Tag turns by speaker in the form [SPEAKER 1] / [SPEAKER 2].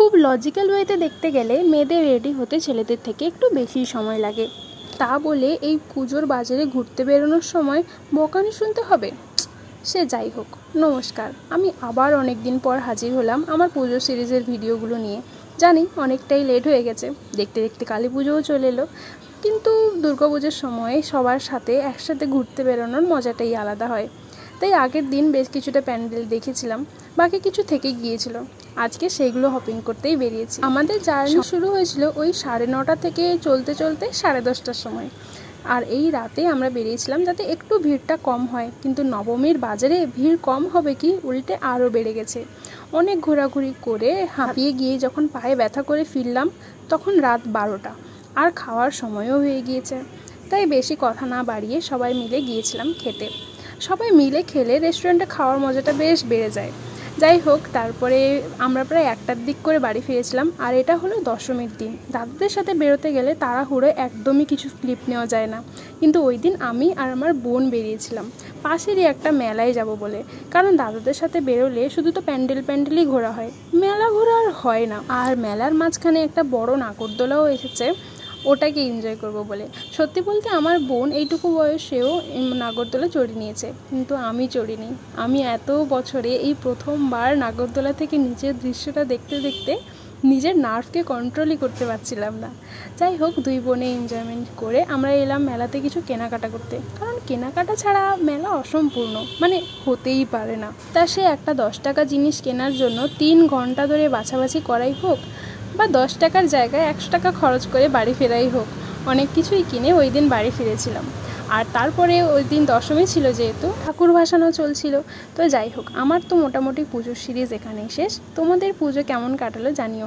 [SPEAKER 1] খুব লজিক্যাল ওয়েতে দেখতে গেলে মেয়েদের রেডি হতে ছেলেদের থেকে একটু বেশি সময় লাগে। তা বলে এই পুজোর বাজারে ঘুরতে বেরোনোর সময় বকানি শুনতে হবে? সে যাই হোক, নমস্কার, আমি আবার অনেক দিন পর হাজির হলাম আমার পুজো সিরিজের ভিডিওগুলো নিয়ে। জানি অনেকটাই লেট হয়ে গেছে, দেখতে দেখতে কালী পুজোও চলে এলো, কিন্তু দুর্গাপুজোর সময় সবার সাথে একসাথে ঘুরতে বেরোনোর মজাটাই আলাদা হয়। তাই আগের দিন বেশ কিছুটা প্যান্ডেল দেখেছিলাম, বাকি কিছু থেকে গিয়েছিল। আজকে সেগুলো হপিং করতেই বেরিয়েছি। আমাদের জার্নি শুরু হয়েছিল ওই 9:30 থেকে চলতে চলতে 10:30টার সময়। আর এই রাতে আমরা বেরিয়েছিলাম যাতে একটু ভিড়টা কম হয়, কিন্তু নবমীর বাজারে ভিড় কম হবে কি উল্টে আরও বেড়ে গেছে। অনেক ঘোরাঘুরি করে হাঁপিয়ে গিয়ে যখন পায়ে ব্যথা করে ফিরলাম তখন রাত 12টা, আর খাওয়ার সময়ও হয়ে গিয়েছে। তাই বেশি কথা না বাড়িয়ে সবাই মিলে গিয়েছিলাম খেতে। সবাই মিলে খেলে রেস্টুরেন্টে খাওয়ার মজাটা বেশ বেড়ে যায়। যাই হোক, তারপরে আমরা প্রায় 1টার দিক করে বাড়ি ফিরেছিলাম। আর এটা হলো দশমীর দিন। দাদাদের সাথে বেরোতে গেলে তাড়াহুড়ো একদমই কিছু ক্লিপ নেওয়া যায় না, কিন্তু ওই দিন আমি আর আমার বোন বেরিয়েছিলাম পাশেরই একটা মেলায় যাব বলে। কারণ দাদাদের সাথে বেরোলে শুধু তো প্যান্ডেলই ঘোরা হয়, মেলা ঘোরা আর হয় না। আর মেলার মাঝখানে একটা বড় নাগরদোলাও এসেছে, ওটাকে এনজয় করব বলে। সত্যি বলতে আমার বোন এইটুকু বয়সেও নাগরদোলা চড়ে নিয়েছে, কিন্তু আমি চড়িনি। আমি এত বছরে এই প্রথমবার নাগরদোলা থেকে নিচের দৃশ্যটা দেখতে দেখতে নিজের নার্ভকে কন্ট্রোলই করতে পারছিলাম না। যাই হোক, দুই বোনে এনজয়মেন্ট করে আমরা এলাম মেলাতে কিছু কেনাকাটা করতে, কারণ কেনাকাটা ছাড়া মেলা অসম্পূর্ণ, মানে হতেই পারে না। তা সে একটা 10 টাকা জিনিস কেনার জন্য 3 ঘন্টা ধরে বাছাবাছি করাই হোক, বা 10 টাকার জায়গায় 100 টাকা খরচ করে বাড়ি ফেরাই হোক, অনেক কিছুই কিনে ওই দিন বাড়ি ফিরেছিলাম। আর তারপরে ওই দিন দশমী ছিল, যেহেতু ঠাকুর ভাসানো চলছিল। তো যাই হোক, আমার তো মোটামুটি পুজোর সিরিজ এখানেই শেষ। তোমাদের পুজো কেমন কাটালো জানিও।